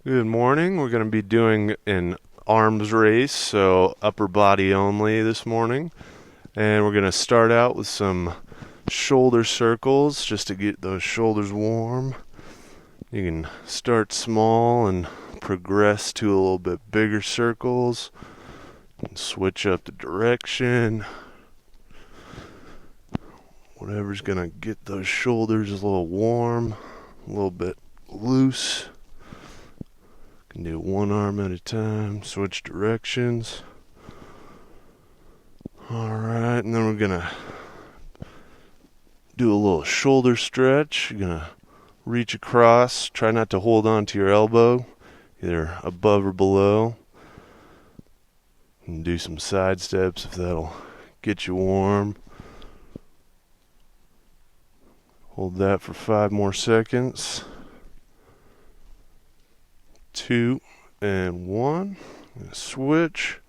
Good morning. We're going to be doing an arms race, so upper body only this morning. And we're going to start out with some shoulder circles just to get those shoulders warm. You can start small and progress to a little bit bigger circles. And switch up the direction. Whatever's going to get those shoulders a little warm, a little bit loose. Can do one arm at a time, switch directions. Alright, and then we're going to do a little shoulder stretch. You're going to reach across, try not to hold on to your elbow, either above or below. And do some side steps if that'll get you warm. Hold that for 5 more seconds. 2 and 1. Switch.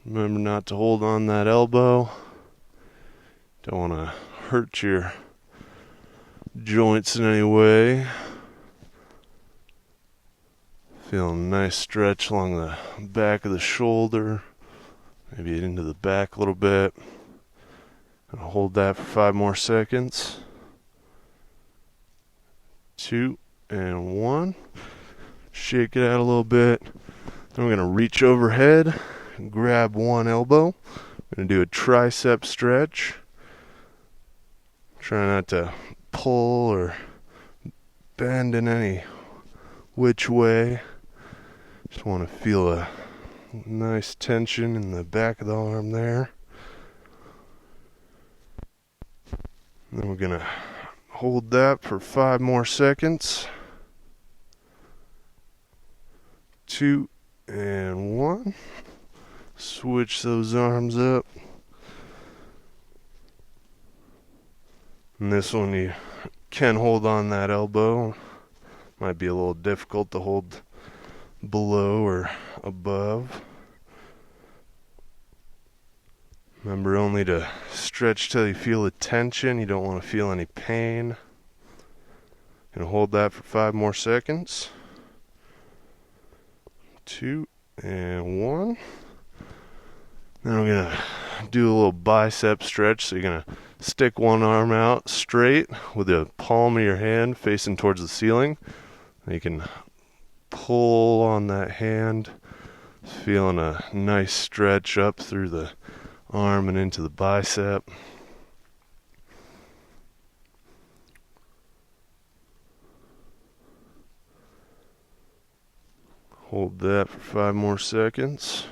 Remember not to hold on that elbow. Don't want to hurt your joints in any way. Feel a nice stretch along the back of the shoulder. Maybe into the back a little bit. And hold that for 5 more seconds. 2 and 1. Shake it out a little bit. Then we're going to reach overhead and grab one elbow. We're going to do a tricep stretch. Try not to pull or bend in any which way. Just want to feel a nice tension in the back of the arm there. And then we're going to hold that for 5 more seconds. 2 and 1. Switch those arms up. And this one you can hold on that elbow. Might be a little difficult to hold below or above. Remember only to stretch till you feel the tension. You don't want to feel any pain. Gonna hold that for 5 more seconds. 2 and 1. Then we're gonna do a little bicep stretch. So you're gonna stick one arm out straight with the palm of your hand facing towards the ceiling. And you can pull on that hand, feeling a nice stretch up through the arm and into the bicep. Hold that for 5 more seconds.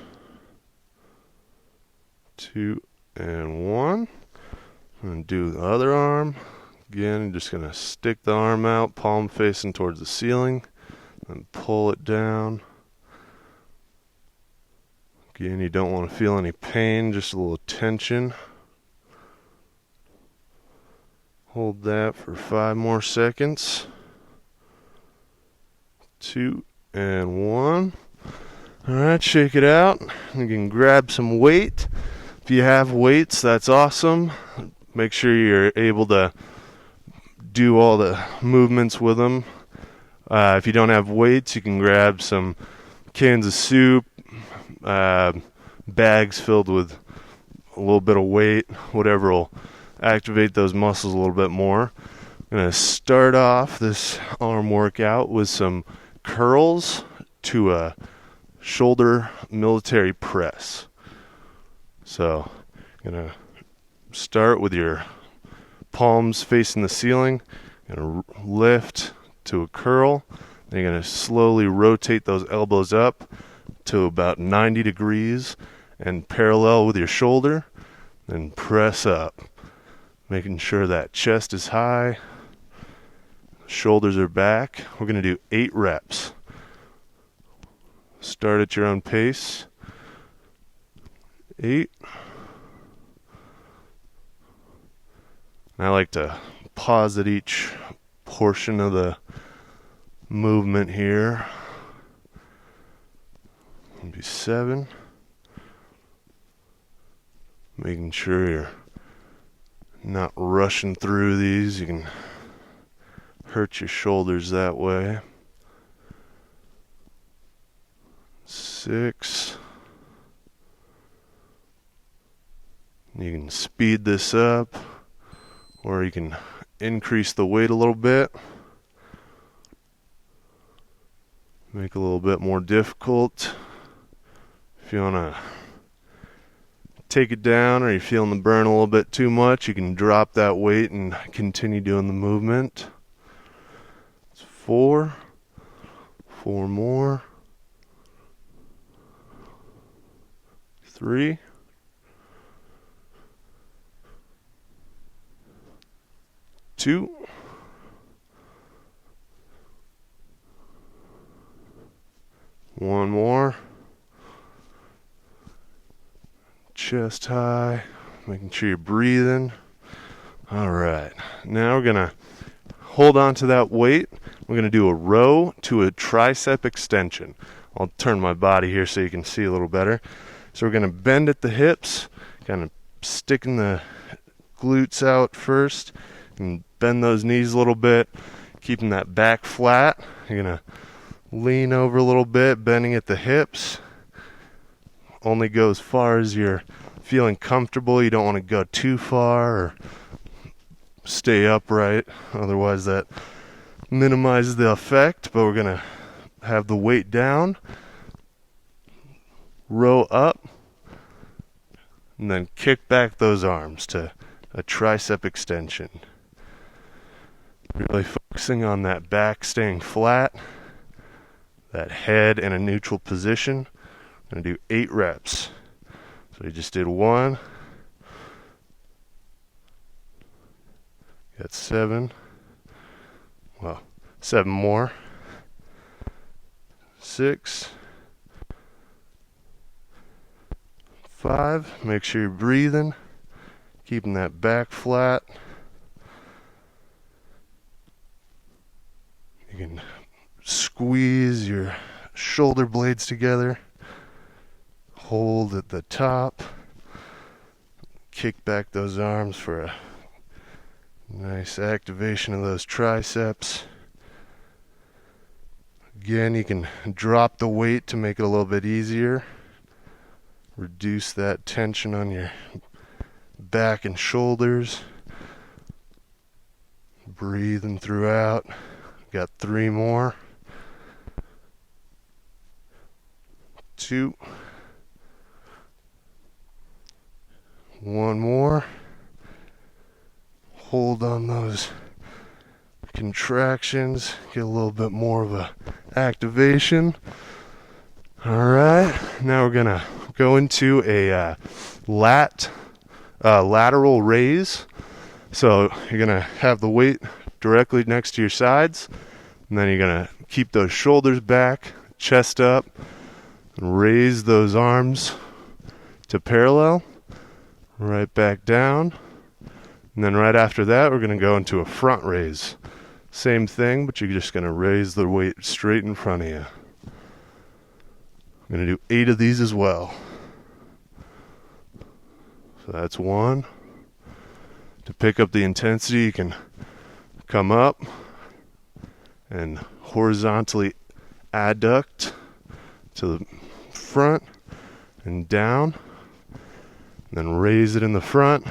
2 and 1. And do the other arm. Again, I'm just going to stick the arm out, palm facing towards the ceiling, and pull it down. Again, you don't want to feel any pain, just a little tension. Hold that for 5 more seconds. 2 and 1. Alright, shake it out. You can grab some weight. If you have weights, that's awesome. Make sure you're able to do all the movements with them. If you don't have weights, you can grab some cans of soup, bags filled with a little bit of weight, whatever will activate those muscles a little bit more. I'm going to start off this arm workout with some curls to a shoulder military press. So I'm going to start with your palms facing the ceiling. You're going to lift to a curl. Then you're going to slowly rotate those elbows up to about 90 degrees and parallel with your shoulder. Then press up, making sure that chest is high, shoulders are back. We're going to do 8 reps. Start at your own pace. 8. And I like to pause at each portion of the movement here. Maybe 7. Making sure you're not rushing through these. You can hurt your shoulders that way. 6. You can speed this up, or you can increase the weight a little bit. Make it a little bit more difficult. If you want to take it down, or you're feeling the burn a little bit too much, you can drop that weight and continue doing the movement. It's 4. 4 more. 3. 2. 1 more. Chest high, making sure you're breathing. All right, now we're gonna hold on to that weight. We're gonna do a row to a tricep extension. I'll turn my body here so you can see a little better. So we're gonna bend at the hips, kind of sticking the glutes out first, and bend those knees a little bit, keeping that back flat. You're gonna lean over a little bit, bending at the hips. Only go as far as you're feeling comfortable. You don't want to go too far or stay upright, otherwise that minimizes the effect. But we're gonna have the weight down, row up, and then kick back those arms to a tricep extension. Really focusing on that back staying flat, that head in a neutral position. I'm going to do 8 reps. So we just did 1. Got 7. Well, 7 more. 6. 5. Make sure you're breathing, keeping that back flat. You can squeeze your shoulder blades together. Hold at the top. Kick back those arms for a nice activation of those triceps. Again, you can drop the weight to make it a little bit easier. Reduce that tension on your back and shoulders. Breathing throughout. Got 3 more. 2. 1 more. Hold on those contractions. Get a little bit more of a activation. Alright, now we're gonna go into a lateral raise. So you're gonna have the weight directly next to your sides, and then you're gonna keep those shoulders back, chest up, and raise those arms to parallel. Right back down, and then right after that we're going to go into a front raise. Same thing, but you're just going to raise the weight straight in front of you. I'm going to do 8 of these as well. So that's 1. To pick up the intensity, you can come up and horizontally adduct to the front and down. Then raise it in the front,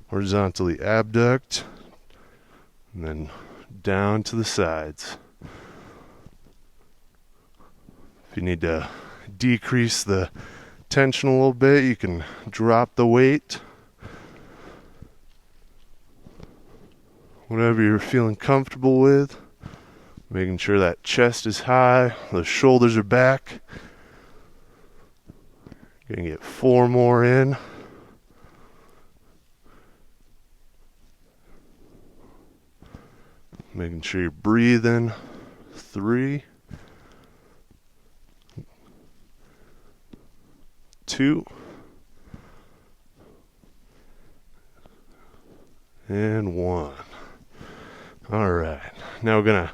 horizontally abduct, and then down to the sides. If you need to decrease the tension a little bit, you can drop the weight. Whatever you're feeling comfortable with, making sure that chest is high, the shoulders are back. Gonna get 4 more in. Making sure you're breathing. 3. 2. And 1. All right. Now we're gonna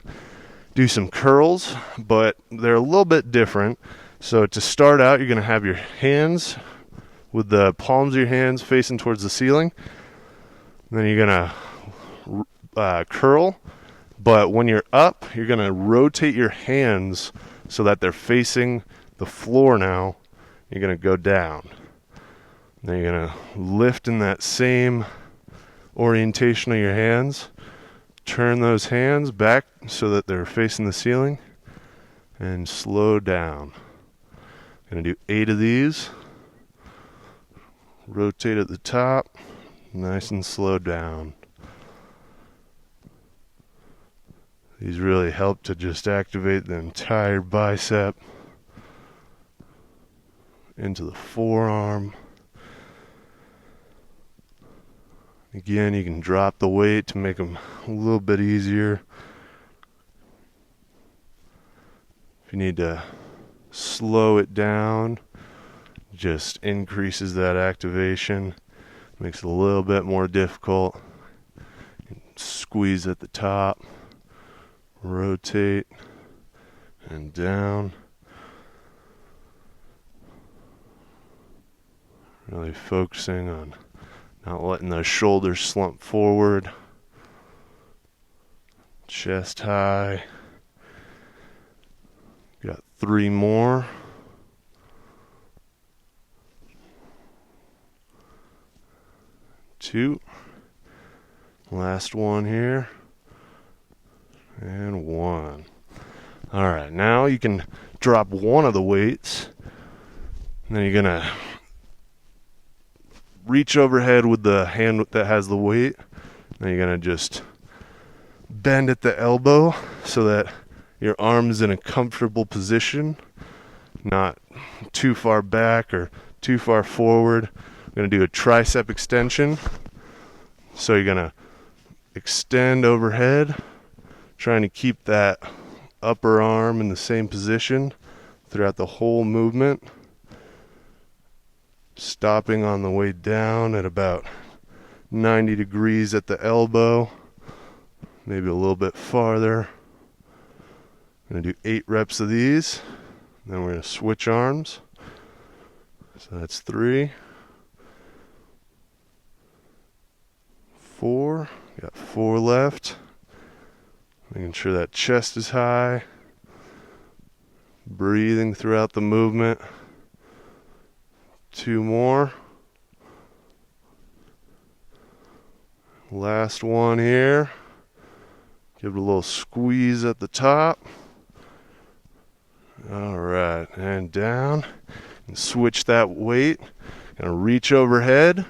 do some curls, but they're a little bit different. So to start out, you're going to have your hands with the palms of your hands facing towards the ceiling. And then you're going to curl. But when you're up, you're going to rotate your hands so that they're facing the floor now, you're going to go down. Then you're going to lift in that same orientation of your hands. Turn those hands back so that they're facing the ceiling. And slow down. Going to do 8 of these. Rotate at the top. Nice and slow down. These really help to just activate the entire bicep into the forearm. Again, you can drop the weight to make them a little bit easier. If you need to slow it down, just increases that activation, makes it a little bit more difficult. Squeeze at the top, rotate, and down. Really focusing on not letting those shoulders slump forward. Chest high. Got 3 more. 2. Last one here. And 1. Alright, now you can drop one of the weights. And then you're going to reach overhead with the hand that has the weight. Then you're going to just bend at the elbow so that your arm is in a comfortable position, not too far back or too far forward. I'm going to do a tricep extension. So you're going to extend overhead, trying to keep that upper arm in the same position throughout the whole movement. Stopping on the way down at about 90 degrees at the elbow, maybe a little bit farther. I'm going to do 8 reps of these. Then we're going to switch arms. So that's 3, 4. Got 4 left. Making sure that chest is high. Breathing throughout the movement. 2 more. Last one here. Give it a little squeeze at the top. Alright, and down. And switch that weight. Gonna reach overhead.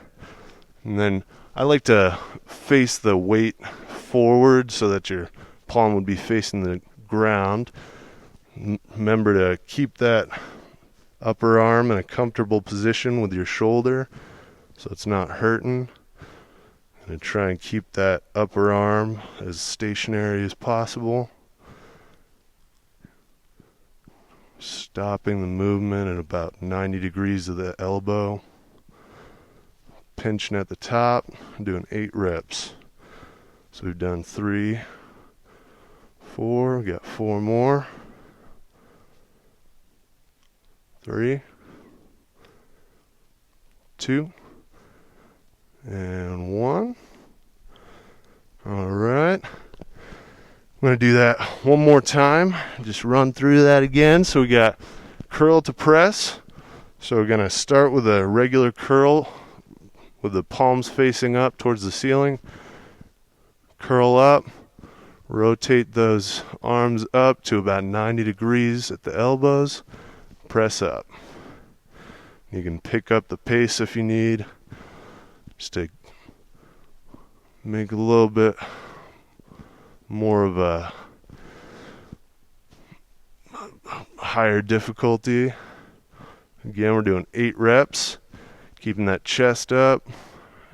And then I like to face the weight forward so that your palm would be facing the ground. Remember to keep that upper arm in a comfortable position with your shoulder so it's not hurting. And try and keep that upper arm as stationary as possible. Stopping the movement at about 90 degrees of the elbow. Pinching at the top, doing 8 reps. So we've done 3, 4, we got 4 more. 3, 2, and 1. Alright. I'm going to do that one more time. Just run through that again. So we got curl to press. So we're going to start with a regular curl with the palms facing up towards the ceiling. Curl up. Rotate those arms up to about 90 degrees at the elbows. Press up. You can pick up the pace if you need. Just to make a little bit more of a higher difficulty. Again, we're doing 8 reps. Keeping that chest up,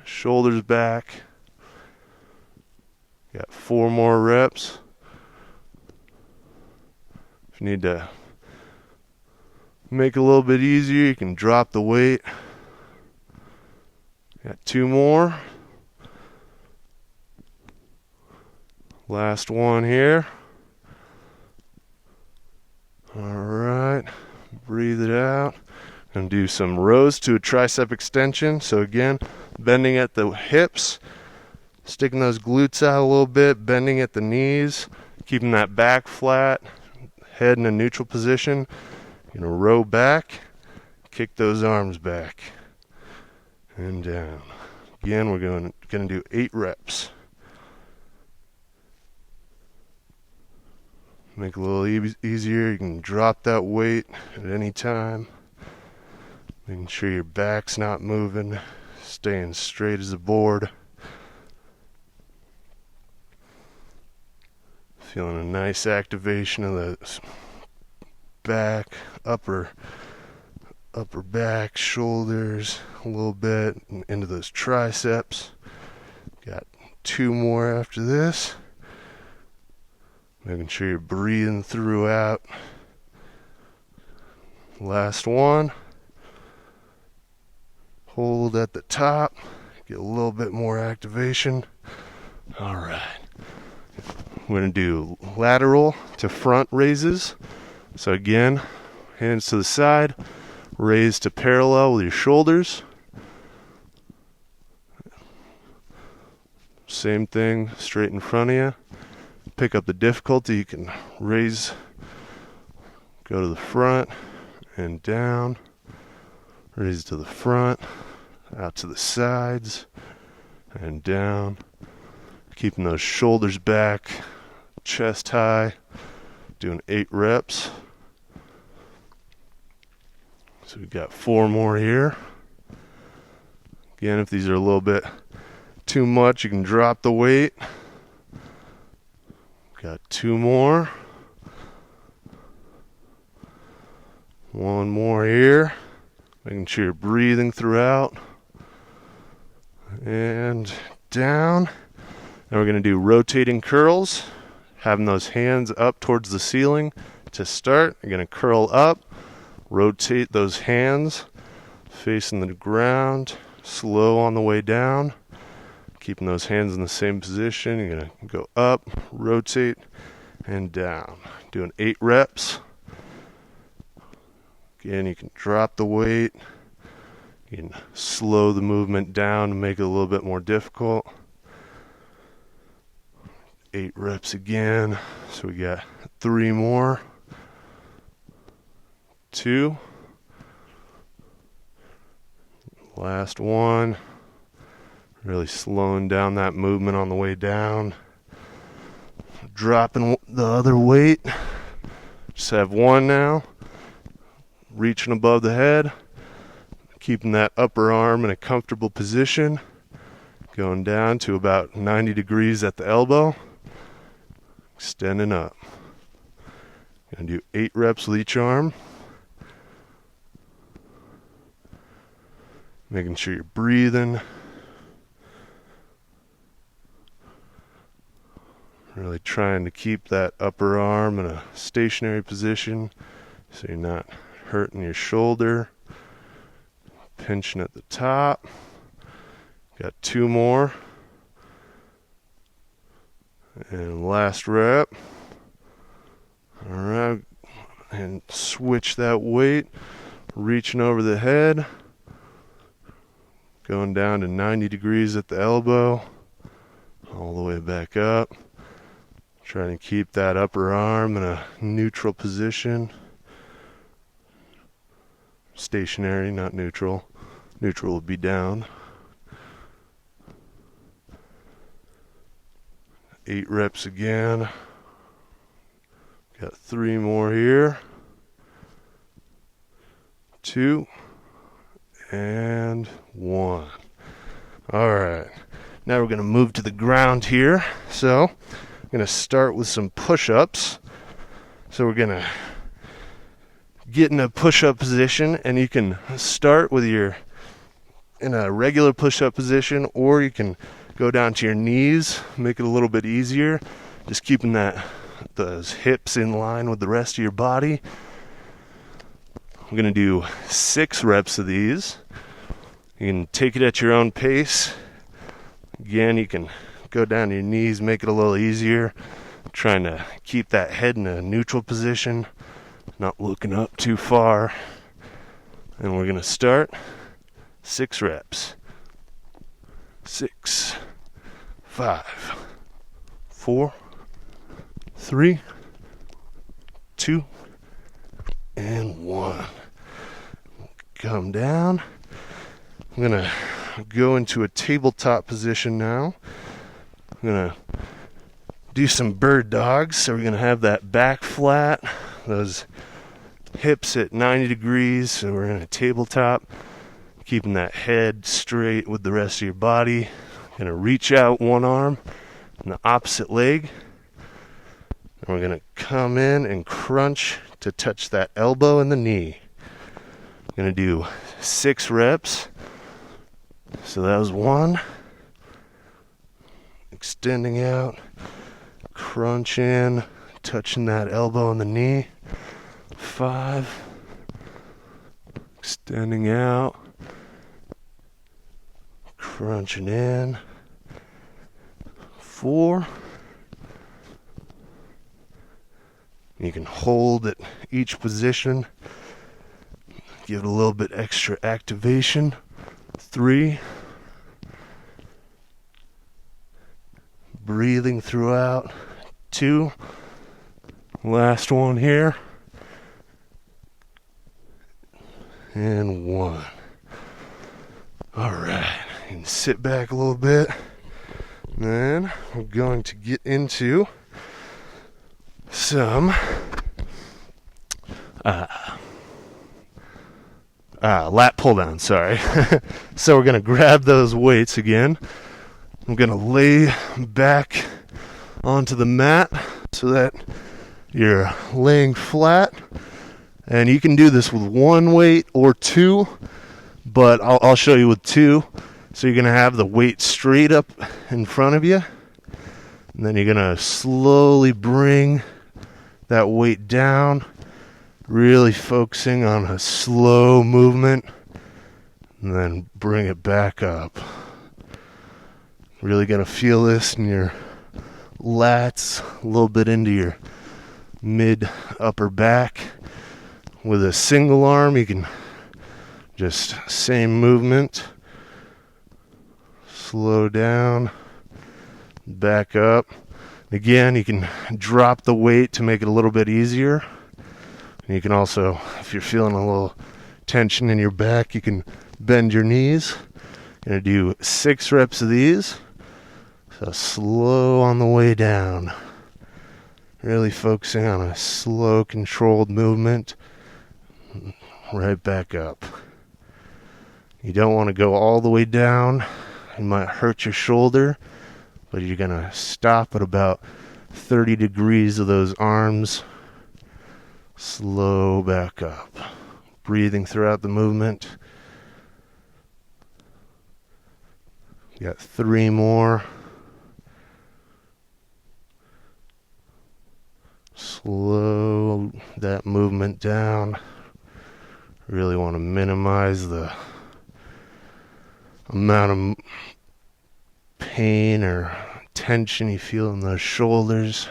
shoulders back. Got 4 more reps. If you need to make it a little bit easier, you can drop the weight. Got 2 more. Last one here. Alright, breathe it out. Gonna do some rows to a tricep extension. So again, bending at the hips, sticking those glutes out a little bit, bending at the knees, keeping that back flat, head in a neutral position. You're gonna row back, kick those arms back, and down. Again, we're gonna do 8 reps. Make it a little easier. You can drop that weight at any time. Making sure your back's not moving, staying straight as a board. Feeling a nice activation of the back, upper back, shoulders a little bit, and into those triceps. Got 2 more after this. Making sure you're breathing throughout. Last one. Hold at the top. Get a little bit more activation. All right. We're going to do lateral to front raises. So again, hands to the side. Raise to parallel with your shoulders. Same thing, straight in front of you. Pick up the difficulty. You can raise, go to the front and down, raise to the front, out to the sides and down, keeping those shoulders back, chest high, doing 8 reps. So we've got 4 more here. Again, if these are a little bit too much, you can drop the weight. Got 2 more. 1 more here. Making sure you're breathing throughout. And down. And we're going to do rotating curls. Having those hands up towards the ceiling to start. You're going to curl up. Rotate those hands facing the ground. Slow on the way down. Keeping those hands in the same position. You're going to go up, rotate, and down. Doing 8 reps. Again, you can drop the weight. You can slow the movement down to make it a little bit more difficult. 8 reps again. So we got 3 more. 2. Last one. Really slowing down that movement on the way down. Dropping the other weight. Just have 1 now. Reaching above the head. Keeping that upper arm in a comfortable position. Going down to about 90 degrees at the elbow. Extending up. Gonna do 8 reps with each arm. Making sure you're breathing. Really trying to keep that upper arm in a stationary position so you're not hurting your shoulder. Pinching at the top. Got 2 more. And last rep. Alright. And switch that weight. Reaching over the head. Going down to 90 degrees at the elbow. All the way back up. Trying to keep that upper arm in a neutral position. Stationary, not neutral. Neutral would be down. 8 reps again. Got 3 more here. 2. And 1. Alright. Now we're going to move to the ground here. So I'm going to start with some push-ups. So we're going to get in a push-up position, and you can start with your in a regular push-up position, or you can go down to your knees, make it a little bit easier, just keeping those hips in line with the rest of your body. I'm going to do 6 reps of these. You can take it at your own pace. Again, you can go down to your knees, make it a little easier. Trying to keep that head in a neutral position, not looking up too far. And we're going to start 6 reps. 6, 5, 4, 3, 2, and 1. Come down. I'm going to go into a tabletop position now. I'm going to do some bird dogs. So we're going to have that back flat, those hips at 90 degrees. So we're in a tabletop, keeping that head straight with the rest of your body. Going to reach out one arm and the opposite leg. And we're going to come in and crunch to touch that elbow and the knee. I'm going to do 6 reps. So that was 1. Extending out, crunch in, touching that elbow and the knee. 5. Extending out, crunching in. 4. You can hold at each position. Give it a little bit extra activation. 3. Breathing throughout. 2. Last one here. And 1. Alright. You can sit back a little bit. Then we're going to get into some lat pull down, sorry. So we're going to grab those weights again. I'm going to lay back onto the mat so that you're laying flat. And you can do this with 1 weight or 2, but I'll show you with 2. So you're going to have the weight straight up in front of you. And then you're going to slowly bring that weight down, really focusing on a slow movement, and then bring it back up. Really going to feel this in your lats, a little bit into your mid upper back. With a single arm, you can just same movement, slow down, back up. Again, you can drop the weight to make it a little bit easier. And you can also, if you're feeling a little tension in your back, you can bend your knees. You're going to do 6 reps of these. So slow on the way down. Really focusing on a slow, controlled movement. Right back up. You don't want to go all the way down. You might hurt your shoulder. But you're going to stop at about 30 degrees of those arms. Slow back up. Breathing throughout the movement. You got 3 more. Slow that movement down. Really want to minimize the amount of pain or tension you feel in those shoulders.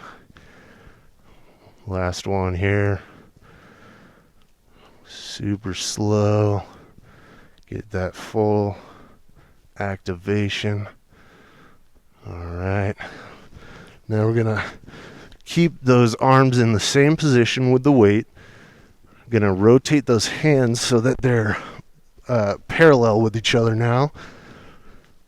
Last one here. Super slow. Get that full activation. Alright. Now we're going to keep those arms in the same position with the weight. We're going to rotate those hands so that they're parallel with each other now.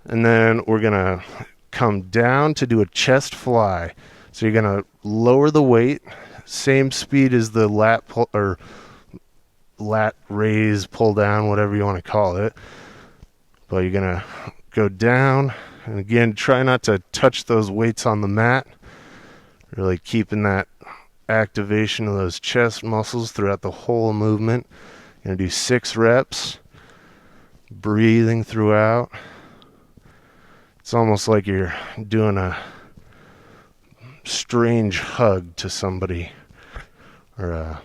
And then we're going to come down to do a chest fly. So you're going to lower the weight, same speed as the lat pull, or lat raise, pull down, whatever you want to call it. But you're going to go down. And again, try not to touch those weights on the mat. Really keeping that activation of those chest muscles throughout the whole movement. You're going to do 6 reps. Breathing throughout. It's almost like you're doing a strange hug to somebody. Or a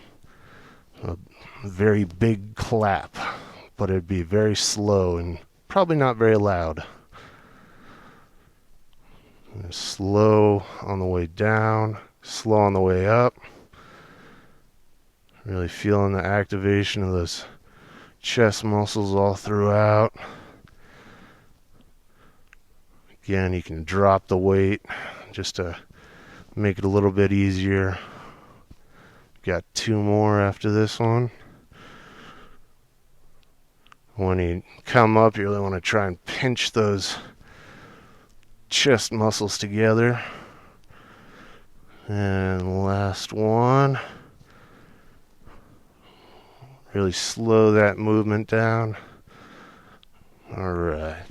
very big clap. But it'd be very slow and probably not very loud. Slow on the way down, slow on the way up. Really feeling the activation of those chest muscles all throughout. Again, you can drop the weight just to make it a little bit easier. Got 2 more after this one. When you come up, you really want to try and pinch those chest muscles together. And last one. Really slow that movement down. Alright.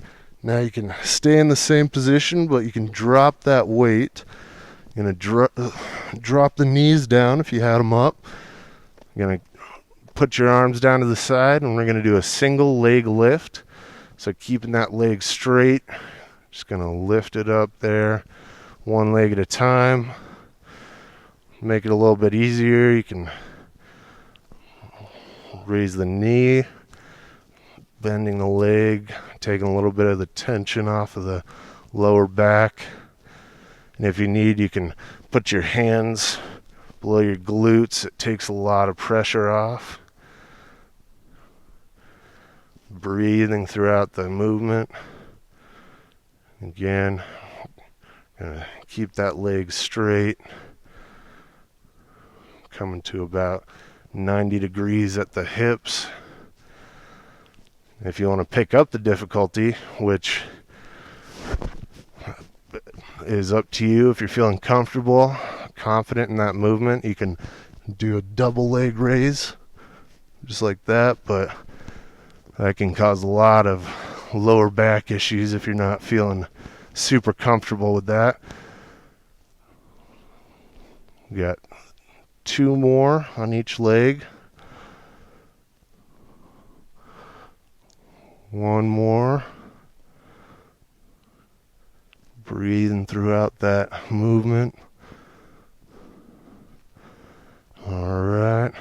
Now you can stay in the same position, but you can drop that weight. You're going to drop the knees down if you had them up. You're going to put your arms down to the side, and we're going to do a single leg lift. So keeping that leg straight, just going to lift it up there, one leg at a time. Make it a little bit easier. You can raise the knee, bending the leg, taking a little bit of the tension off of the lower back. And if you need, you can put your hands below your glutes. It takes a lot of pressure off. Breathing throughout the movement. Again, gonna keep that leg straight. Coming to about 90 degrees at the hips. If you want to pick up the difficulty, which is up to you, if you're feeling comfortable, confident in that movement, you can do a double leg raise, just like that, but that can cause a lot of lower back issues if you're not feeling super comfortable with that. We got 2 more on each leg. 1 more. Breathing throughout that movement. Alright.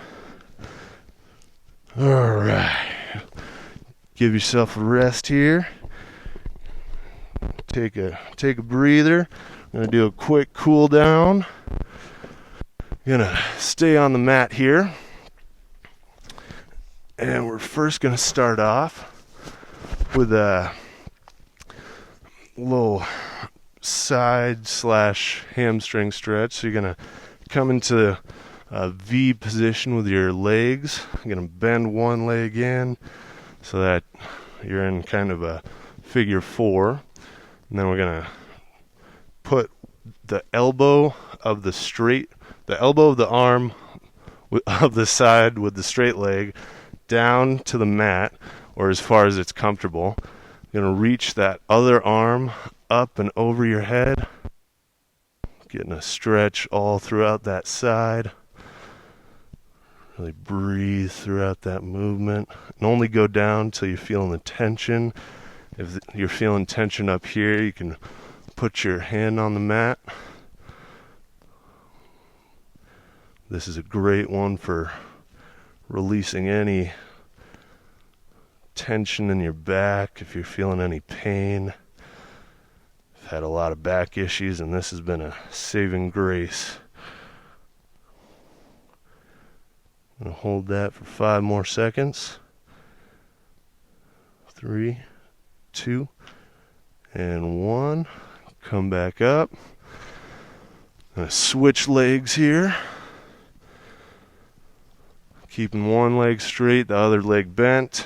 Give yourself a rest here. Take a breather. I'm gonna do a quick cool down. Gonna stay on the mat here. And we're first gonna start off with a little side / hamstring stretch. So you're gonna come into a V position with your legs. You're gonna bend one leg in so that you're in kind of a figure 4. And then we're gonna put the elbow of the arm of the side with the straight leg down to the mat, or as far as it's comfortable. You're going to reach that other arm up and over your head, getting a stretch all throughout that side. Really breathe throughout that movement, and only go down till you're feeling the tension. If you're feeling tension up here, you can put your hand on the mat. This is a great one for releasing any tension in your back. If you're feeling any pain, I've had a lot of back issues, and this has been a saving grace. I'm going to hold that for 5 more seconds. 3, 2, and 1. Come back up. I'm going to switch legs here. Keeping one leg straight, the other leg bent.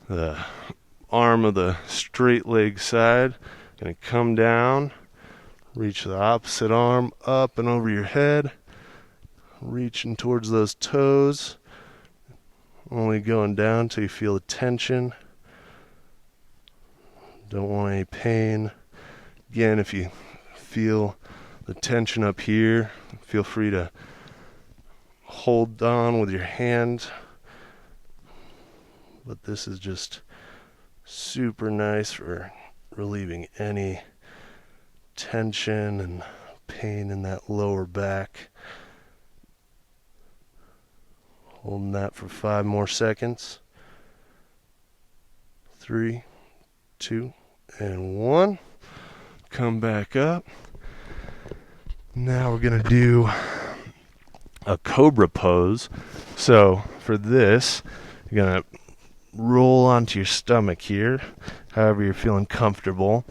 The arm of the straight leg side. Going to come down. Reach the opposite arm up and over your head. Reaching towards those toes. Only going down till you feel the tension. Don't want any pain. Again, if you feel the tension up here, feel free to hold on with your hand. But this is just super nice for relieving any tension and pain in that lower back. Holding that for 5 more seconds. 3, 2, and 1. Come back up. Now we're going to do a Cobra Pose. So for this, you're going to roll onto your stomach here, however you're feeling comfortable.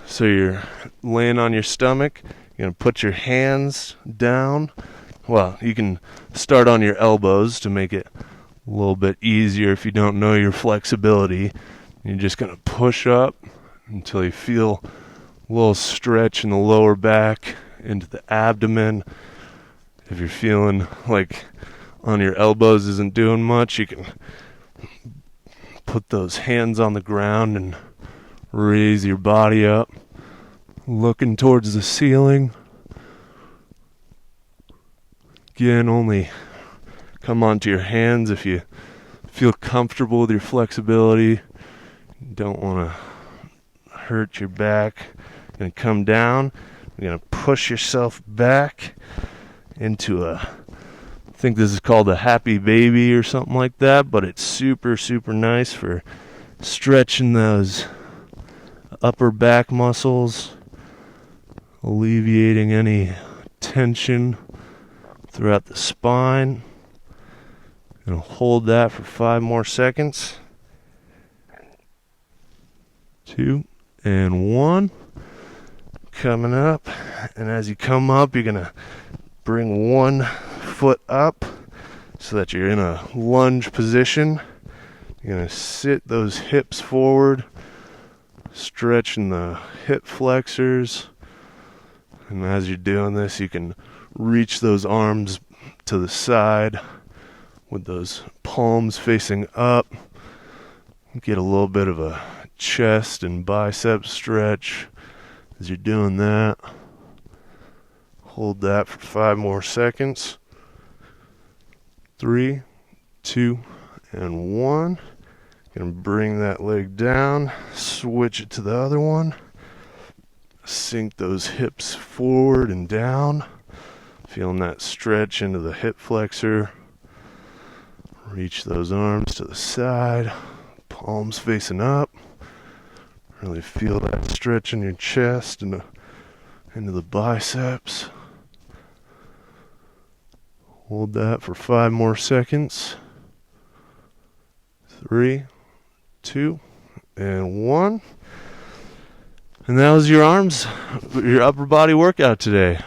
So you're laying on your stomach. You're going to put your hands down well, you can start on your elbows to make it a little bit easier if you don't know your flexibility. You're just going to push up until you feel a little stretch in the lower back into the abdomen. If you're feeling like on your elbows isn't doing much, you can put those hands on the ground and raise your body up, looking towards the ceiling. Again, only come onto your hands if you feel comfortable with your flexibility. You don't want to hurt your back. You're going to come down. You're going to push yourself back into I think this is called a happy baby or something like that, but it's super, super nice for stretching those upper back muscles, alleviating any tension throughout the spine. Gonna hold that for 5 more seconds. 2 and 1. Coming up, and as you come up, you're gonna bring one foot up so that you're in a lunge position. You're gonna sit those hips forward, stretching the hip flexors. And as you're doing this, you can reach those arms to the side with those palms facing up. Get a little bit of a chest and bicep stretch as you're doing that. Hold that for 5 more seconds. 3, 2, and 1. Gonna bring that leg down, switch it to the other one. Sink those hips forward and down. Feeling that stretch into the hip flexor. Reach those arms to the side. Palms facing up. Really feel that stretch in your chest and into the biceps. Hold that for 5 more seconds. 3, 2, and 1. And that was your arms, your upper body workout today.